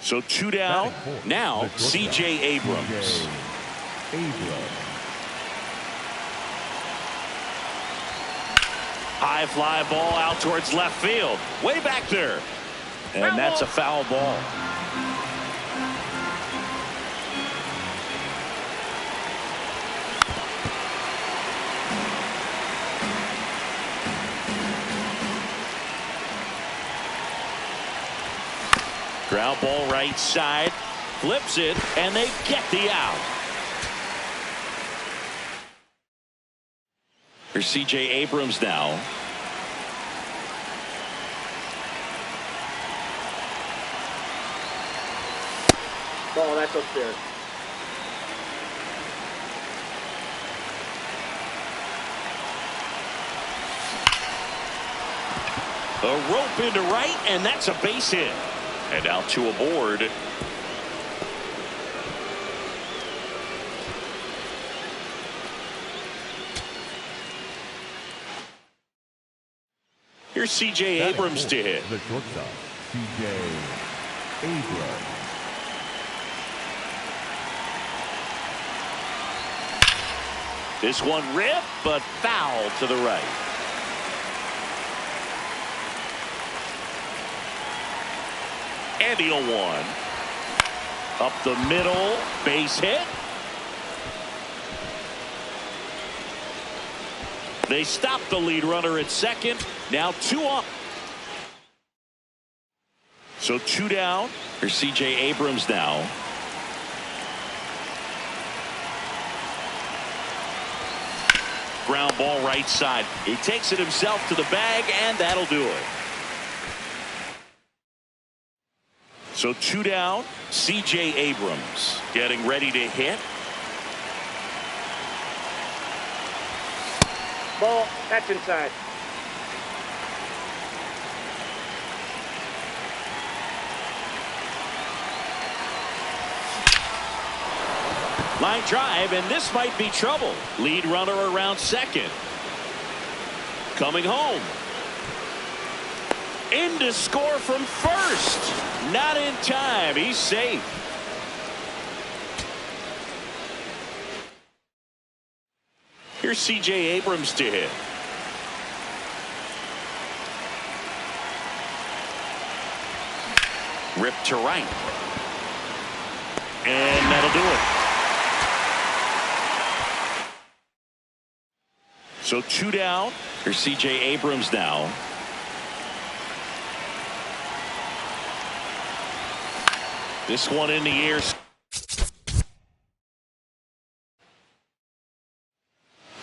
So 2 down. Now C.J. Abrams. High fly ball out towards left field. Way back there. And that's a foul ball. Ground ball right side. Flips it, and they get the out. Here's C.J. Abrams now. Ball, that's upstairs. A rope into right, and that's a base hit. And now 2 aboard. Here's C.J. Abrams to hit. The shortstop, C.J. Abrams. This one ripped, but foul to the right. And the 0-1. Up the middle, base hit. They stop the lead runner at second. Now 2 up. So 2 down. Here's C.J. Abrams now. Ground ball right side. He takes it himself to the bag, and that'll do it. So 2 down. C.J. Abrams getting ready to hit. Ball, that's inside. Line drive, and this might be trouble. Lead runner around second. Coming home. In to score from first. Not in time. He's safe. Here's C.J. Abrams to hit. Ripped to right. And that'll do it. So 2 down. Here's C.J. Abrams now. This one in the air.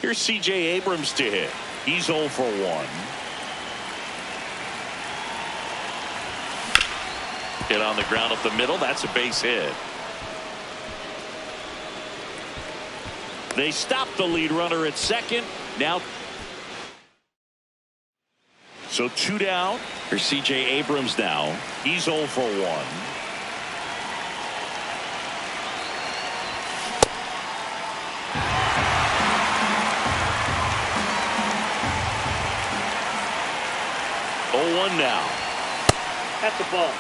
Here's C.J. Abrams to hit. He's 0 for 1. Hit on the ground up the middle. That's a base hit. They stop the lead runner at second. Now. So 2 down. Here's C.J. Abrams now. He's 0 for 1. Now. That's the ball.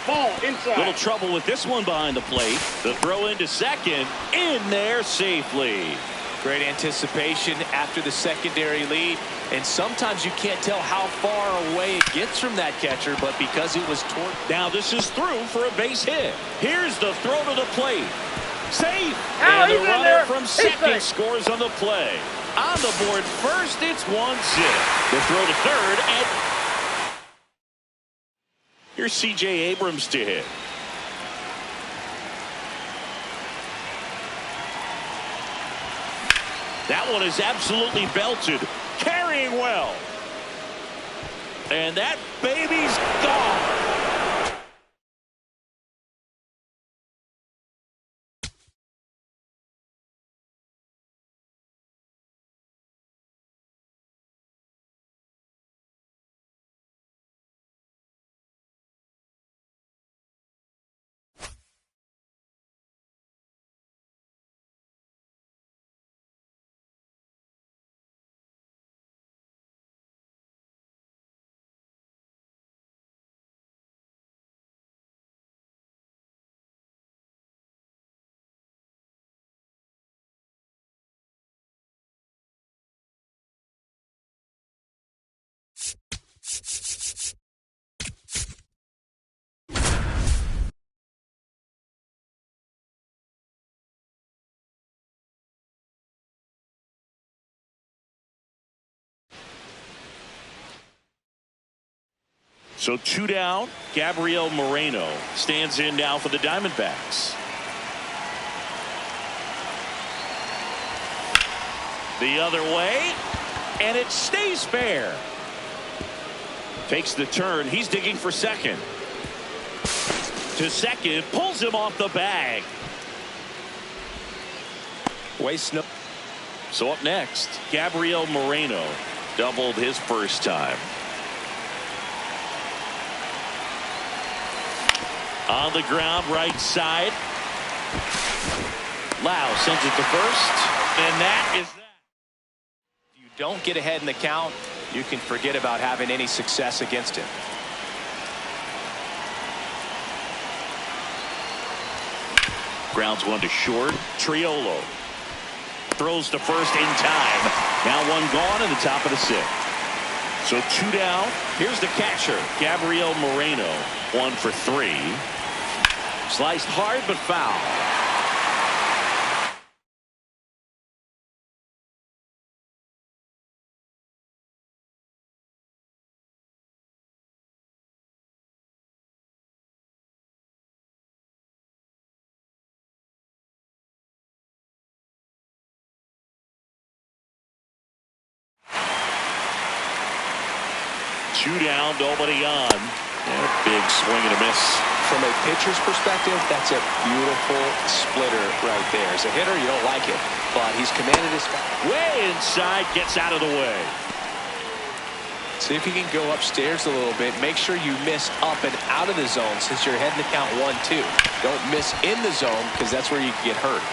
Ball inside. Little trouble with this one behind the plate. The throw into second. In there safely. Great anticipation after the secondary lead. And sometimes you can't tell how far away it gets from that catcher, but because it was toward. Now this is through for a base hit. Here's the throw to the plate. Safe. Oh, and the runner runner from second scores on the play. On the board first, it's 1-0. The throw to third, and here's C.J. Abrams to hit. That one is absolutely belted. Carrying well. And that baby's gone. So 2 down. Gabriel Moreno stands in now for the Diamondbacks. The other way, and it stays fair. Takes the turn. He's digging for second. To second, pulls him off the bag. Waste no. So up next, Gabriel Moreno doubled his first time. On the ground, right side. Lau sends it to first, and that is that. If you don't get ahead in the count, you can forget about having any success against him. Grounds one to short. Triolo throws to first in time. Now one gone in the top of the 6th. So 2 down. Here's the catcher, Gabriel Moreno, 1 for 3. Sliced hard but foul. Two down, nobody on. And a big swing and a miss. From a pitcher's perspective, that's a beautiful splitter right there. As a hitter, you don't like it, but he's commanded his spot. Way inside, gets out of the way. See if you can go upstairs a little bit. Make sure you miss up and out of the zone since you're heading to count 1-2. Don't miss in the zone because that's where you can get hurt.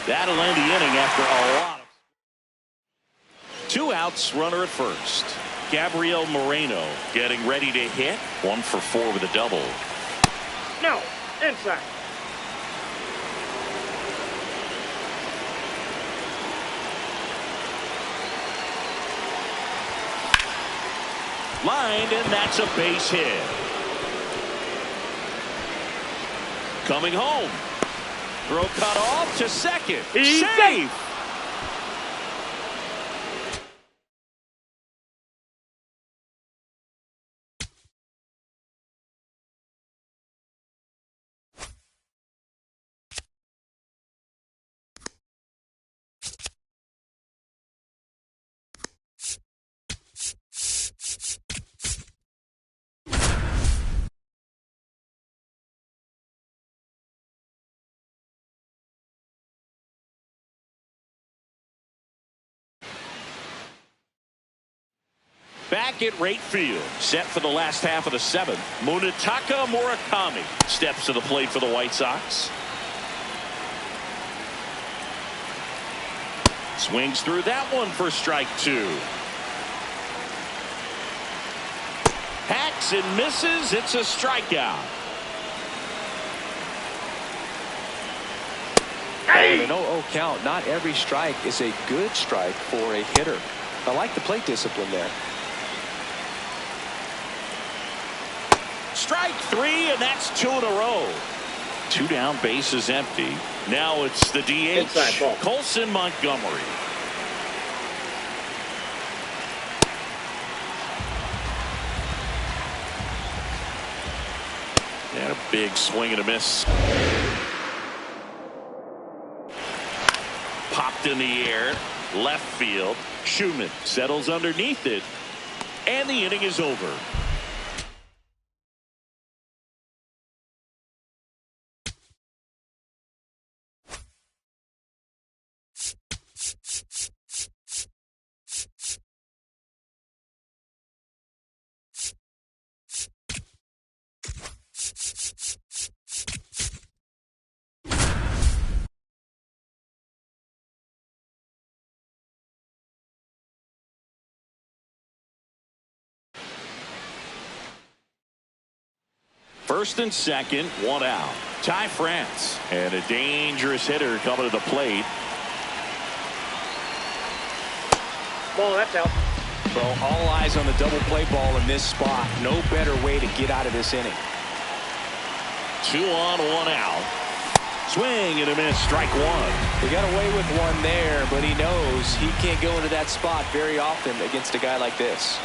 That'll end the inning after a lot of 2 outs, runner at first. Gabriel Moreno getting ready to hit. 1 for 4 with a double. No, inside. Lined, and that's a base hit. Coming home. Throw cut off to second. He's safe. Back at right field, set for the last half of the 7th. Munetaka Murakami steps to the plate for the White Sox. Swings through that one for strike 2. Hacks and misses. It's a strikeout. Hey! An 0-0 count. Not every strike is a good strike for a hitter. I like the plate discipline there. Strike 3, and that's 2 in a row. 2 down, base is empty. Now it's the DH, Inside ball. Colson Montgomery. And a big swing and a miss. Popped in the air, left field. Schumann settles underneath it, and the inning is over. First and second, 1 out. Ty France, and a dangerous hitter coming to the plate. Ball, that's out. Bro, all eyes on the double play ball in this spot. No better way to get out of this inning. 2 on, 1 out. Swing and a miss, strike 1. He got away with one there, but he knows he can't go into that spot very often against a guy like this.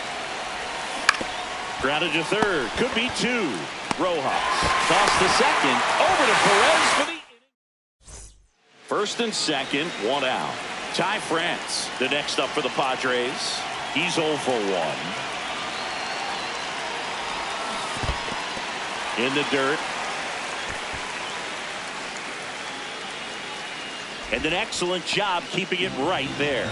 Grounded to third. Could be two. Rojas toss to second. Over to Perez for the inning. First and second. One out. Ty France, the next up for the Padres. He's 0 for 1. In the dirt. And an excellent job keeping it right there.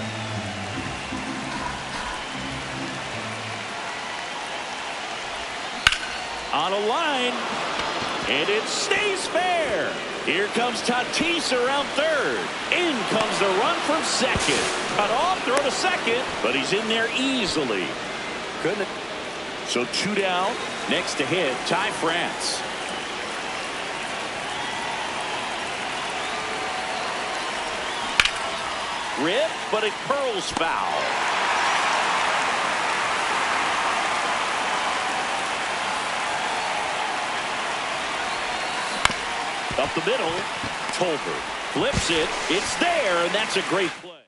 On a line. And it stays fair. Here comes Tatis around third. In comes the run from second. Cut off, throw to second. But he's in there easily. Couldn't. So 2 down. Next to hit, Ty France. Rip, but it curls foul. Up the middle, Tolbert flips it. It's there, and that's a great play.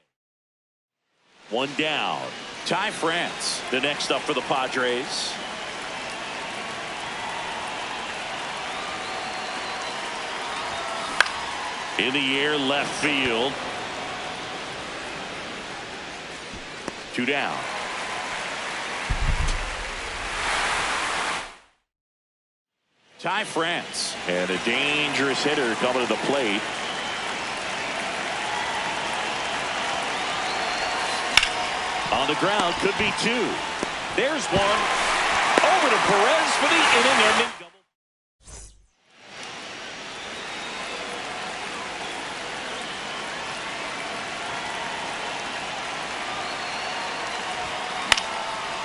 1 down. Ty France, the next up for the Padres. In the air, left field. 2 down. Ty France, and a dangerous hitter coming to the plate. On the ground, could be 2. There's one. Over to Perez for the inning-ending double.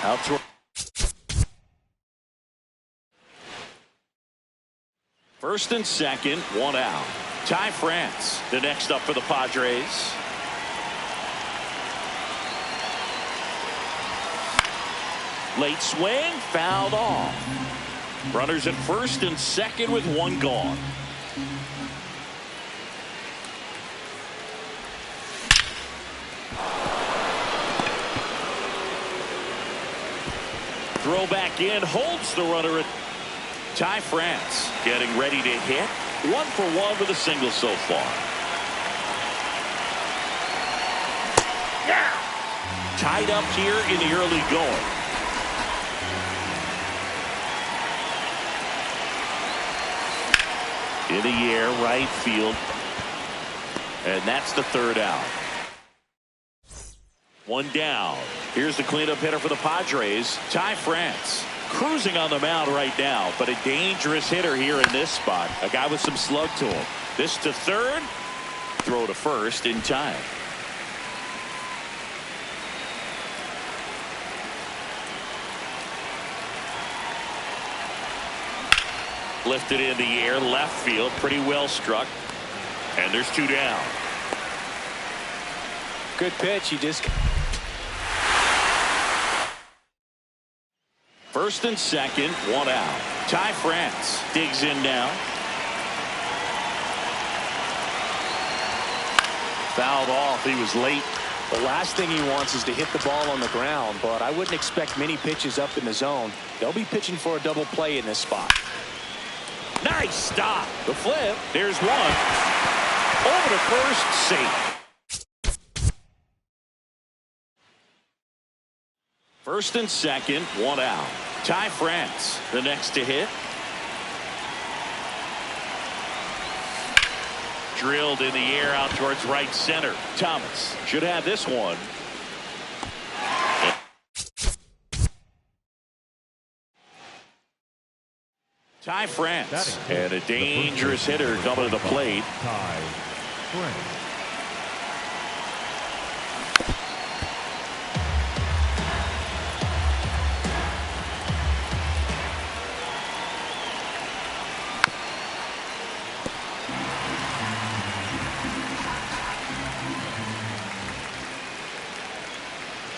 Out to first and second, 1 out. Ty France, the next up for the Padres. Late swing, fouled off. Runners at first and second with 1 gone. Throw back in, holds the runner at Ty France getting ready to hit. 1 for 1 with a single so far. Yeah. Tied up here in the early going. In the air, right field. And that's the 3rd out. 1 down. Here's the cleanup hitter for the Padres, Ty France. Cruising on the mound right now, but a dangerous hitter here in this spot. A guy with some slug to him. This to third. Throw to first in time. Lifted in the air, left field, pretty well struck. And there's 2 down. Good pitch. He just. First and second, 1 out. Ty France digs in now. Fouled off. He was late. The last thing he wants is to hit the ball on the ground, but I wouldn't expect many pitches up in the zone. They'll be pitching for a double play in this spot. Nice stop. The flip. There's one. Over to first, safe. First and second, 1 out. Ty France, the next to hit. Drilled in the air out towards right center. Thomas should have this one. Ty France, and a dangerous hitter coming to the plate. Ty France.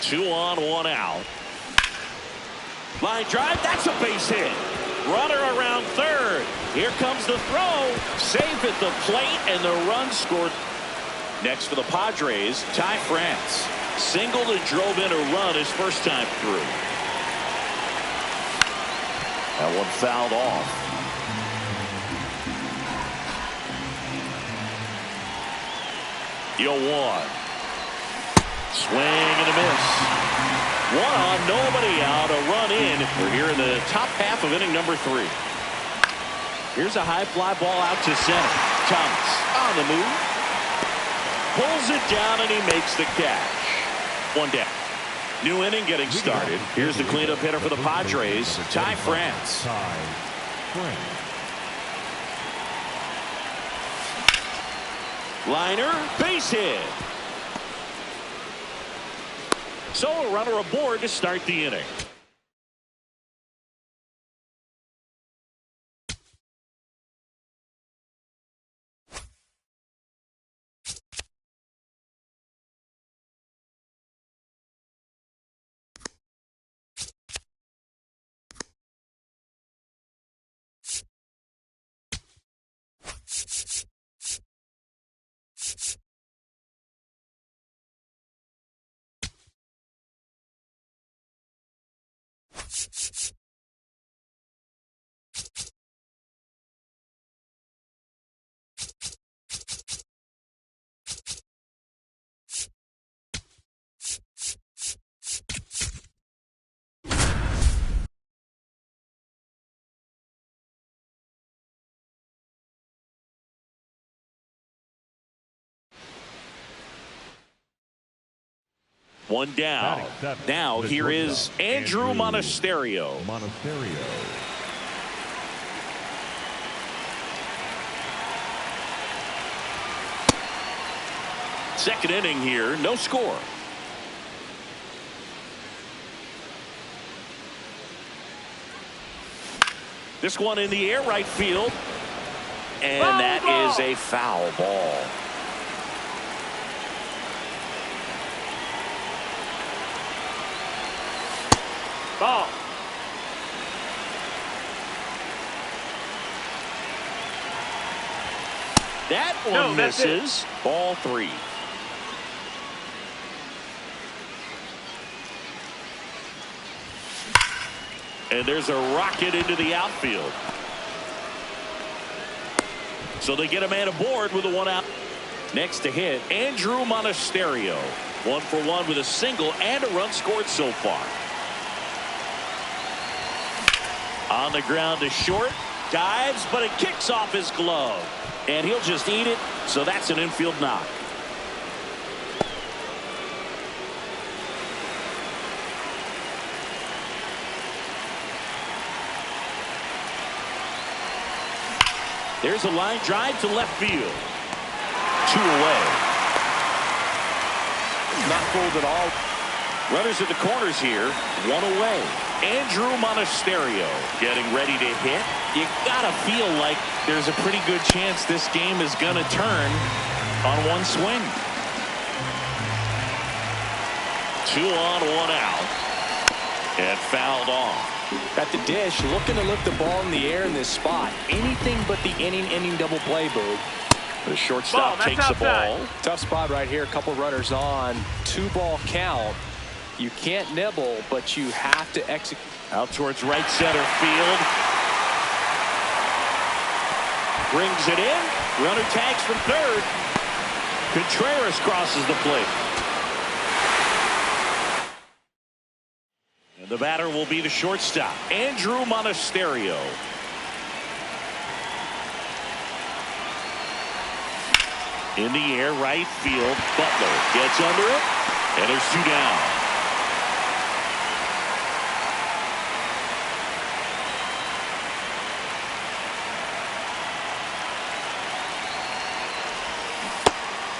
2 on, 1 out. Line drive, that's a base hit. Runner around third. Here comes the throw. Safe at the plate, and the run scored. Next for the Padres, Ty France. Singled and drove in a run his first time through. That one fouled off. Yo, one. Swing and a miss. One on, nobody out, a run in. We're here in the top half of inning number 3. Here's a high fly ball out to center. Thomas on the move. Pulls it down and he makes the catch. One down. New inning getting started. Here's the cleanup hitter for the Padres, Ty France. Liner, base hit. So a runner aboard to start the inning. One down. Now here is Andrew Monasterio. Second inning here, no score. This one in the air, right field. And that is a foul ball. Ball. That one misses. Ball 3. And there's a rocket into the outfield. So they get a man aboard with a 1 out. Next to hit, Andrew Monasterio. 1 for 1 with a single and a run scored so far. On the ground to short. Dives, but it kicks off his glove. And he'll just eat it. So that's an infield knock. There's a line drive to left field. 2 away. Not fooled at all. Runners at the corners here. 1 away. Andrew Monasterio getting ready to hit. You gotta feel like there's a pretty good chance this game is gonna turn on one swing. 2 on, 1 out. And fouled off. At the dish, looking to lift the ball in the air in this spot. Anything but the inning double play, Boog. The shortstop takes the ball. Tough spot right here. A couple runners on. 2-ball count. You can't nibble, but you have to execute. Out towards right center field. Brings it in. Runner tags from third. Contreras crosses the plate. And the batter will be the shortstop, Andrew Monasterio. In the air, right field. Butler gets under it. And there's 2 down.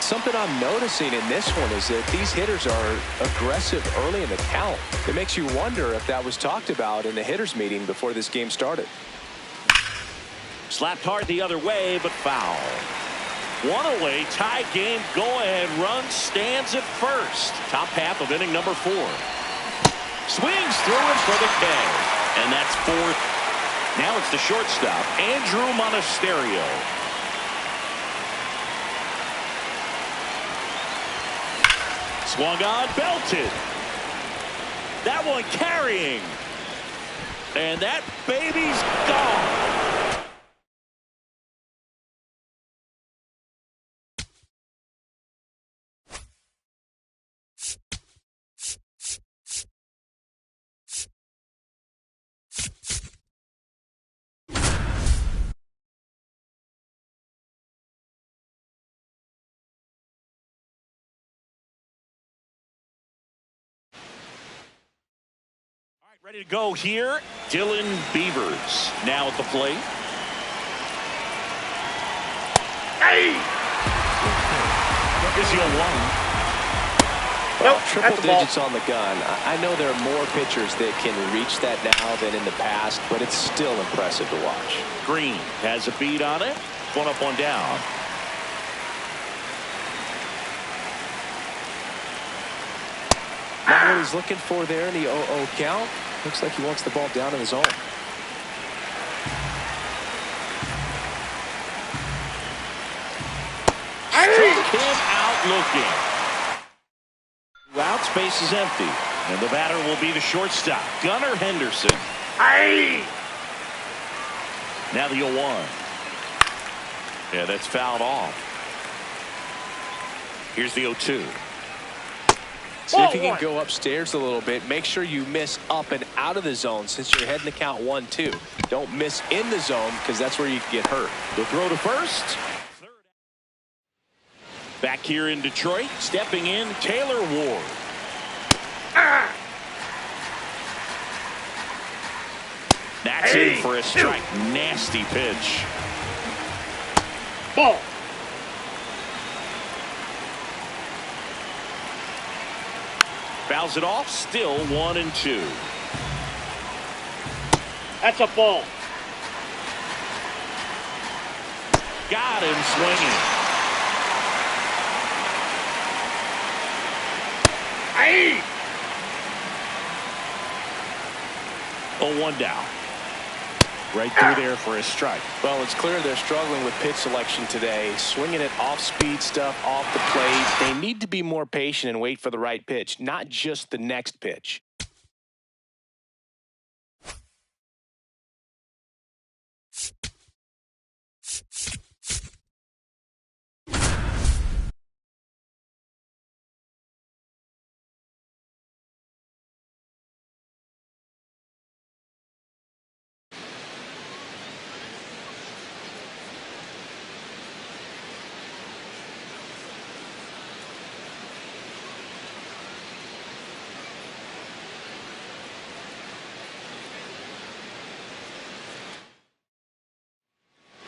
Something I'm noticing in this one is that these hitters are aggressive early in the count. It makes you wonder if that was talked about in the hitters meeting before this game started. Slapped hard the other way, but foul. 1 away, tie game, go-ahead run stands at first. Top half of inning number 4. Swings through it for the K. And that's 4th. Now it's the shortstop, Andrew Monasterio. Swung on, belted. That one carrying. And that baby's gone. Ready to go here. Dylan Beavers now at the plate. Hey! Is he a one? Well, triple digits on the gun. I know there are more pitchers that can reach that now than in the past, but it's still impressive to watch. Green has a beat on it. One up, one down. Not what he's looking for there in the 0-0 count. Looks like he wants the ball down in the zone. Struck him out looking. Out, space is empty. And the batter will be the shortstop, Gunnar Henderson. Aye! Now the 0-1. Yeah, that's fouled off. Here's the 0-2. See if you can go upstairs a little bit. Make sure you miss up and out of the zone since you're heading to count 1-2. Don't miss in the zone because that's where you can get hurt. The throw to first. Back here in Detroit, stepping in, Taylor Ward. That's in for a strike. Nasty pitch. Ball. Fouls it off, still 1-2. That's a ball. Got him swinging. Aye. 0-1 down. Right through there for a strike. Well, it's clear they're struggling with pitch selection today. Swinging it off-speed stuff off the plate. They need to be more patient and wait for the right pitch, not just the next pitch.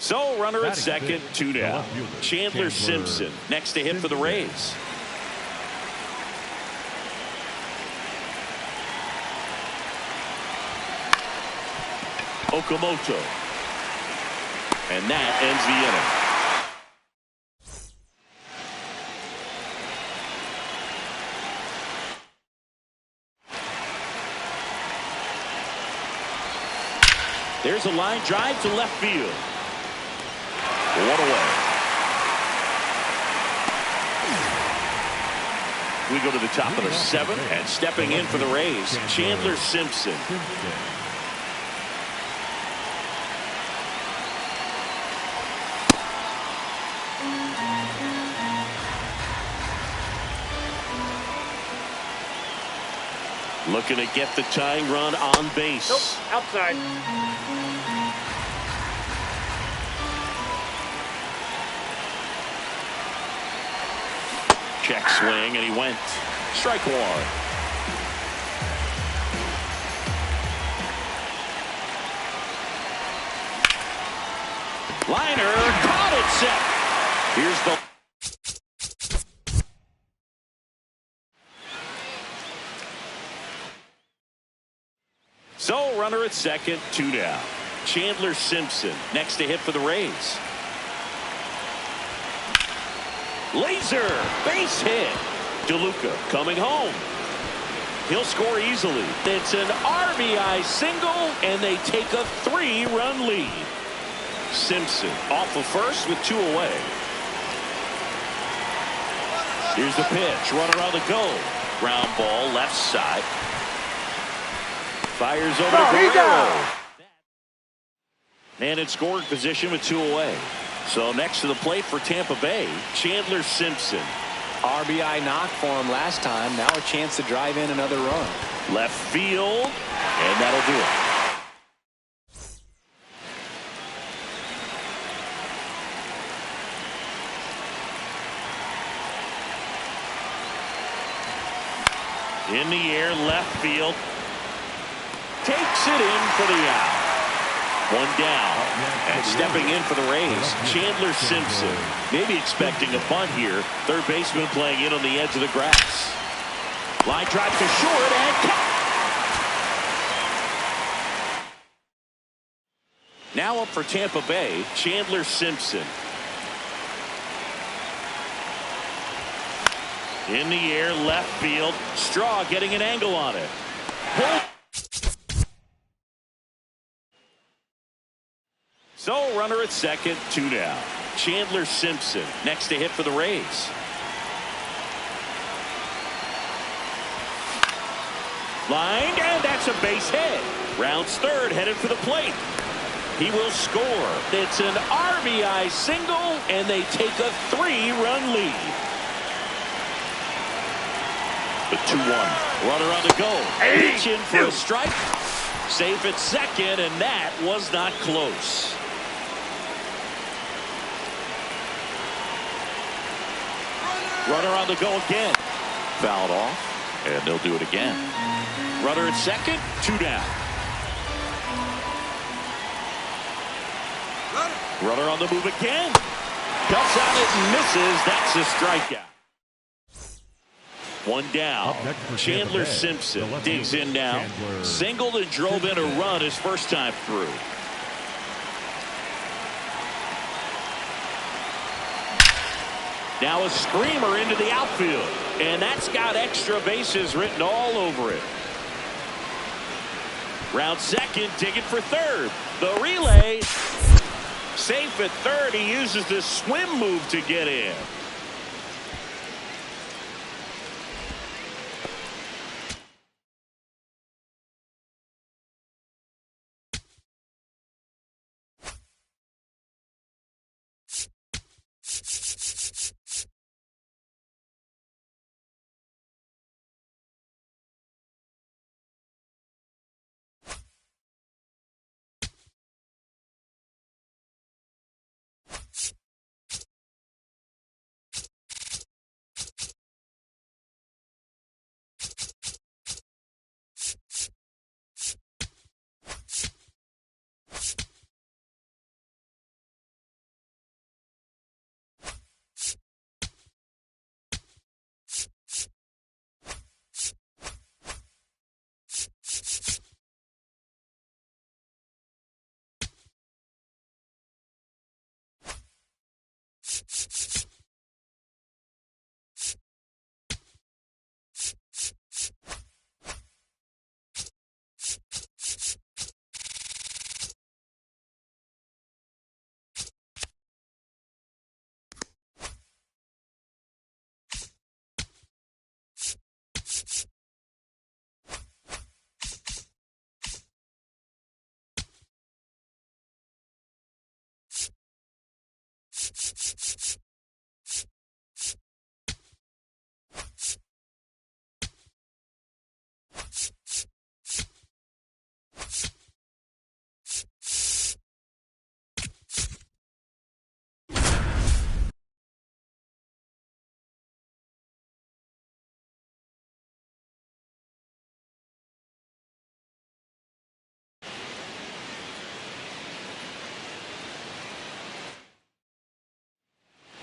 So, runner at second, 2 down. Chandler Simpson next to hit for the Rays. Okamoto. And that ends the inning. There's a line drive to left field. One away. We go to the top of the 7th, and stepping in for the Rays, Chandler Simpson. Looking to get the tying run on base. Nope, outside. Check swing, and he went. Strike one. Liner, caught it, set. Here's the... So, runner at second, 2 down. Chandler Simpson next to hit for the Rays. Laser, base hit. DeLuca coming home. He'll score easily. It's an RBI single, and they take a 3-run lead. Simpson off of first with 2 away. Here's the pitch. Runner on the go. Ground ball left side. Fires over to Guerrero. And in scoring position with 2 away. So next to the plate for Tampa Bay, Chandler Simpson. RBI knock for him last time. Now a chance to drive in another run. Left field, and that'll do it. In the air, left field. Takes it in for the out. 1 down. And stepping in for the Rays, Chandler Simpson. Maybe expecting a bunt here. Third baseman playing in on the edge of the grass. Line drive to short and catch. Now up for Tampa Bay, Chandler Simpson. In the air, left field. Straw getting an angle on it. So runner at second, 2 down. Chandler Simpson next to hit for the Rays. Lined, and that's a base hit. Rounds third, headed for the plate. He will score. It's an RBI single, and they take a 3-run lead. The 2-1. Runner on the go. Pitch in for a strike. Safe at second, and that was not close. Runner on the go again. Fouled off, and they'll do it again. Runner at second, 2 down. Runner on the move again. Cuts on it and misses. That's a strikeout. 1 down. Chandler Simpson digs in now. Singled and drove in a run his first time through. Now a screamer into the outfield. And that's got extra bases written all over it. Round second, digging for third. The relay. Safe at third. He uses the swim move to get in.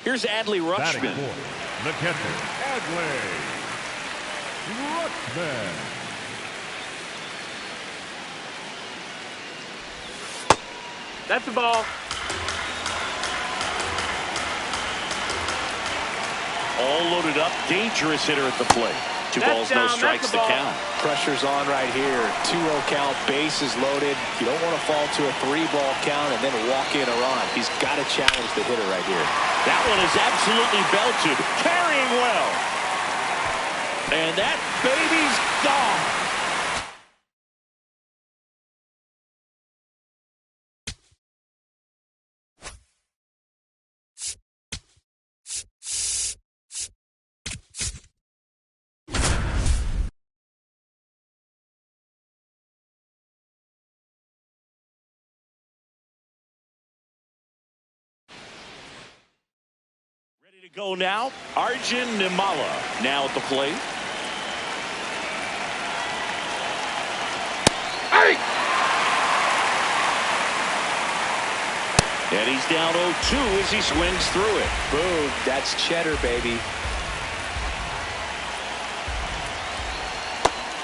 Here's Adley Rutschman. The catcher, Adley Rutschman. That's the ball. All loaded up. Dangerous hitter at the plate. 2 balls, no strikes to count. Pressure's on right here. 2-0 count, bases loaded. You don't want to fall to a 3-ball count and then walk in a run. He's got to challenge the hitter right here. That one is absolutely belted. Carrying well. And that baby's gone. To go now, Arjun Nimala now at the plate. Hey! And he's down 0-2 as he swings through it. Boom, that's cheddar, baby.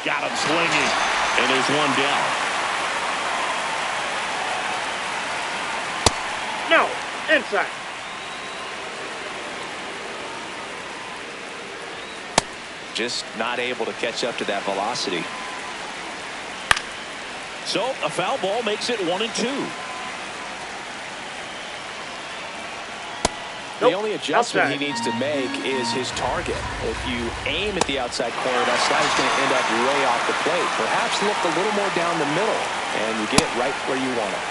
Got him swinging, and there's one down. No, inside. Just not able to catch up to that velocity. So a foul ball makes it 1-2. The only adjustment he needs to make is his target. If you aim at the outside corner, that slider's going to end up way off the plate. Perhaps look a little more down the middle, and you get it right where you want it.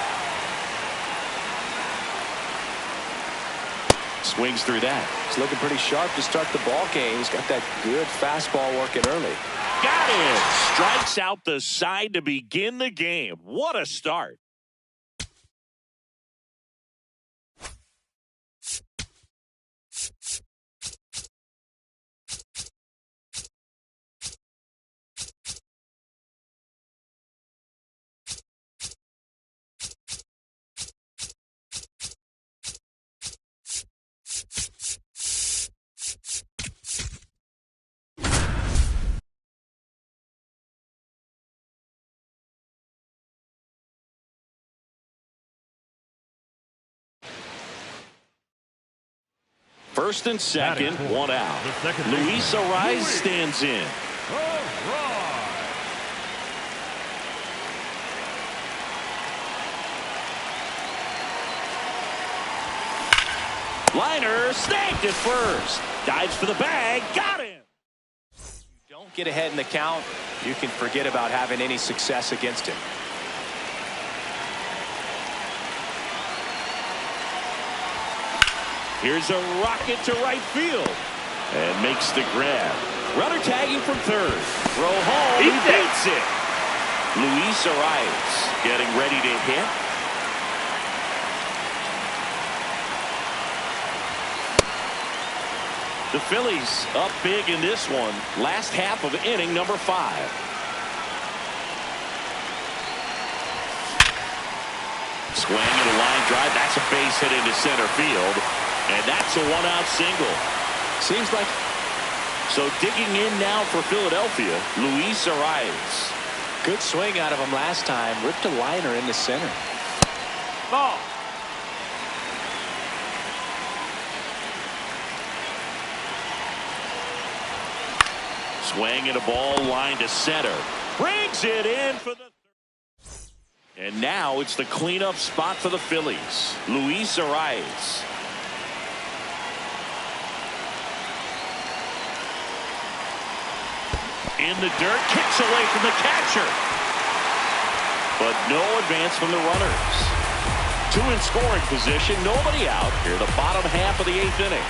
Swings through that. He's looking pretty sharp to start the ball game. He's got that good fastball working early. Got it. Strikes out the side to begin the game. What a start. First and second, one out. Luis Ariz stands in. Liner snagged at first. Dives for the bag. Got him. You don't get ahead in the count, you can forget about having any success against him. Here's a rocket to right field. And makes the grab. Runner tagging from third. Throw home. He beats it. Luis Ariz getting ready to hit. The Phillies up big in this one. Last half of inning number 5. Swing and a line drive. That's a base hit into center field. And that's a one-out single. Seems like. So digging in now for Philadelphia, Luis Ariz. Good swing out of him last time. Ripped a liner in the center. Ball. Swing and a ball line to center. Brings it in for the. And now it's the cleanup spot for the Phillies. Luis Ariz. In the dirt, kicks away from the catcher. But no advance from the runners. 2 in scoring position, nobody out here, the bottom half of the 8th inning.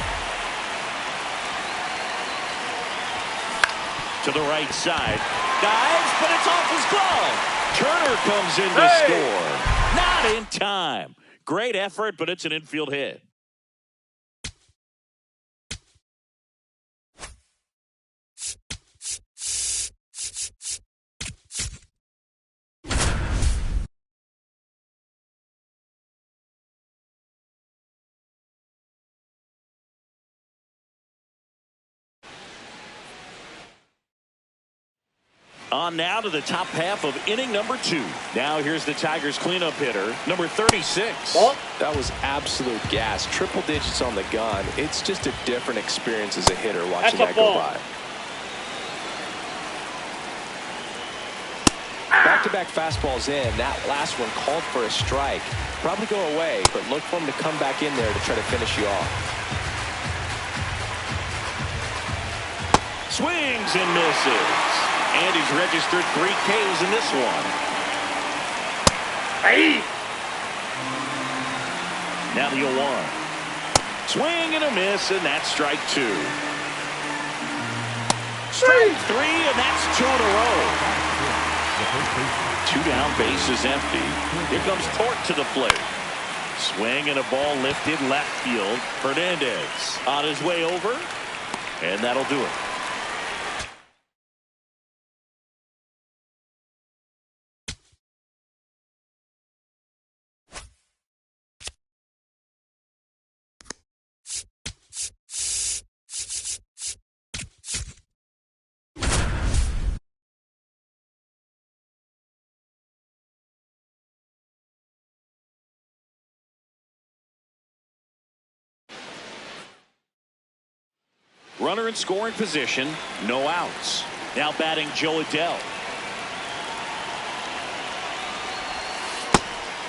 To the right side. Dives, but it's off his glove. Turner comes in to score. Not in time. Great effort, but it's an infield hit. On now to the top half of inning number 2. Now here's the Tigers cleanup hitter, number 36. Ball. That was absolute gas. Triple digits on the gun. It's just a different experience as a hitter watching that go by. Back-to-back fastballs in. That last one called for a strike. Probably go away, but look for him to come back in there to try to finish you off. Swings and misses. And he's registered 3 Ks in this one. Hey! Now the 0-1. Swing and a miss, and that's strike 2. Strike 3, and that's 2 in a row. 2 down, bases empty. Here comes Torque to the plate. Swing and a ball lifted left field. Hernandez on his way over, and that'll do it. Runner in scoring position, no outs. Now batting Joe Adell.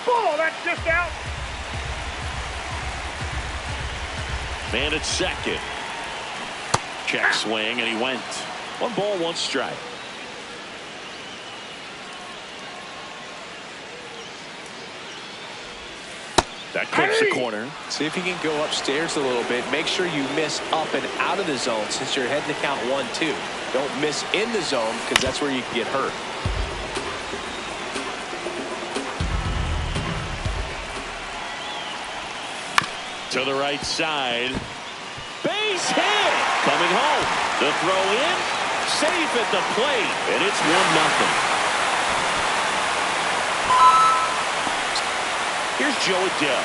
Ball, that's just out. Man at second. Check swing, and he went. 1 ball, 1 strike. That clips the corner. See if you can go upstairs a little bit. Make sure you miss up and out of the zone since you're heading to count 1-2. Don't miss in the zone because that's where you can get hurt. To the right side. Base hit. Coming home. The throw in. Safe at the plate. And it's 1-0. Here's Joe Adell.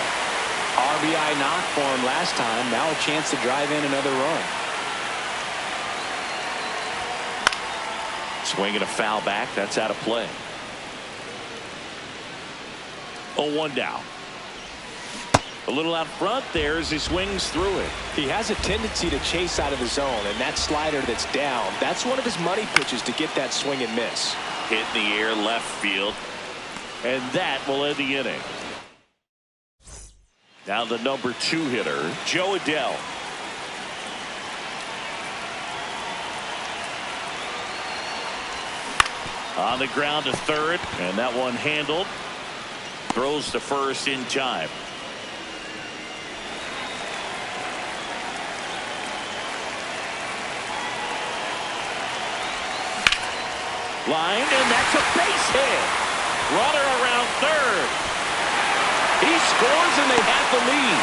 RBI knock for him last time. Now a chance to drive in another run. Swing and a foul back. That's out of play. 0-1 down. A little out front there as he swings through it. He has a tendency to chase out of the zone, and that slider that's down, that's one of his money pitches to get that swing and miss. Hit in the air left field. And that will end the inning. Now the number 2 hitter, Joe Adell. On the ground to third, and that one handled. Throws to first in time. Line, and that's a base hit. Runner around third. He scores, and they have the lead.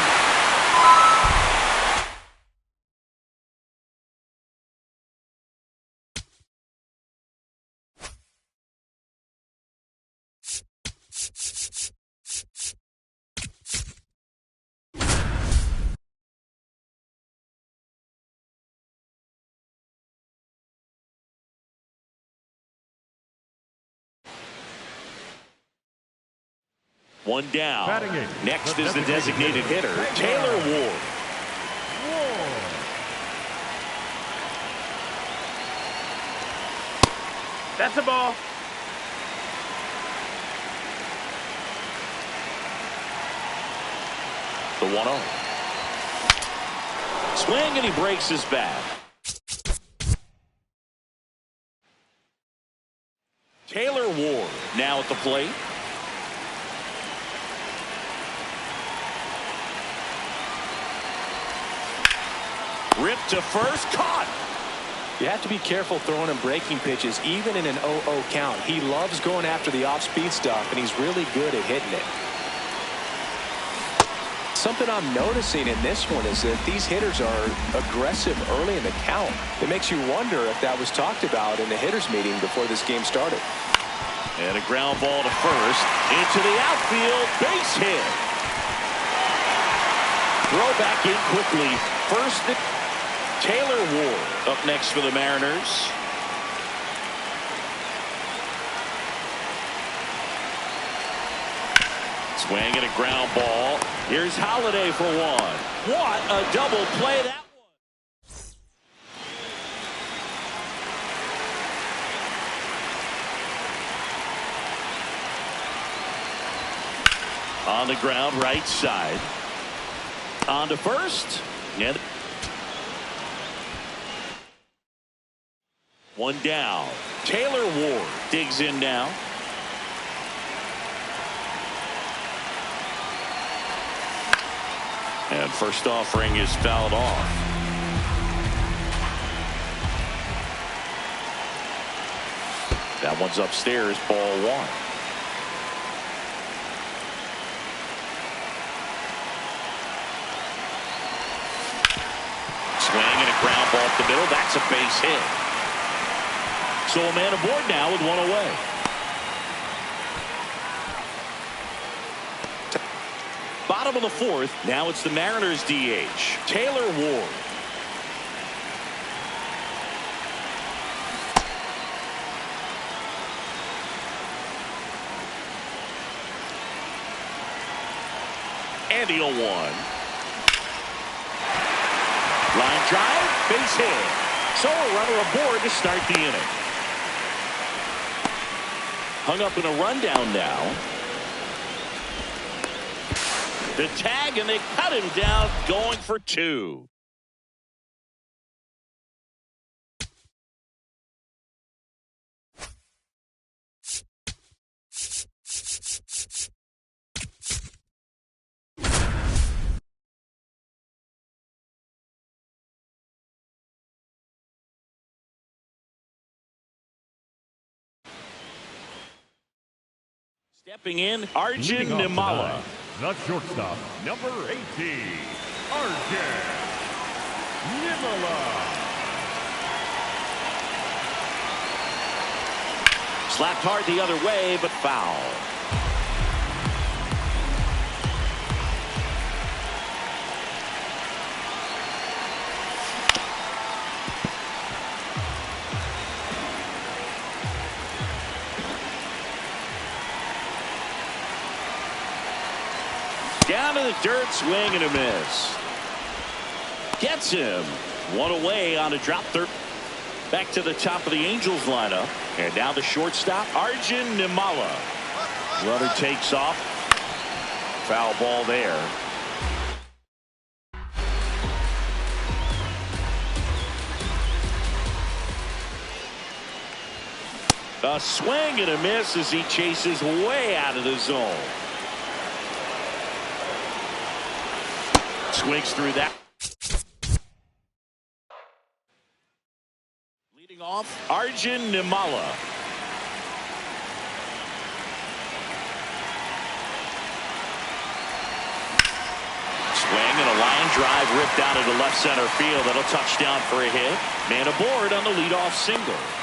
One down. Next is the designated hitter, Taylor Ward. That's a ball. The 1-0. Swing, and he breaks his bat. Taylor Ward now at the plate. Ripped to first, caught. You have to be careful throwing him breaking pitches, even in an 0-0 count. He loves going after the off-speed stuff, and he's really good at hitting it. Something I'm noticing in this one is that these hitters are aggressive early in the count. It makes you wonder if that was talked about in the hitters meeting before this game started. And a ground ball to first, into the outfield, base hit. Throw back in quickly. First, Taylor Ward up next for the Mariners. Swing and a ground ball. Here's Holiday for one. What a double play that was. On the ground, right side. On to first. And one down. Taylor Ward digs in now. And first offering is fouled off. That one's upstairs, ball one. up the middle. That's a base hit. So a man aboard now with one away. Bottom of the fourth. Now it's the Mariners DH, Taylor Ward. And the 0-1. Line drive, base hit. So a runner aboard to start the inning. Hung up in a rundown now. The tag, and they cut him down, going for 2. Stepping in, Arjun Nimala. The shortstop, number 18, Arjun Nimala. Slapped hard the other way, but foul. Down to the dirt, swing and a miss. Gets him. One away on a drop third. Back to the top of the Angels lineup. And now the shortstop, Arjun Nimala. Runner takes off. Foul ball there. A swing and a miss as he chases way out of the zone. Swings through that. Leading off, Arjun Nimala. Swing and a line drive ripped out into left center field. That'll touch down for a hit. Man aboard on the leadoff single.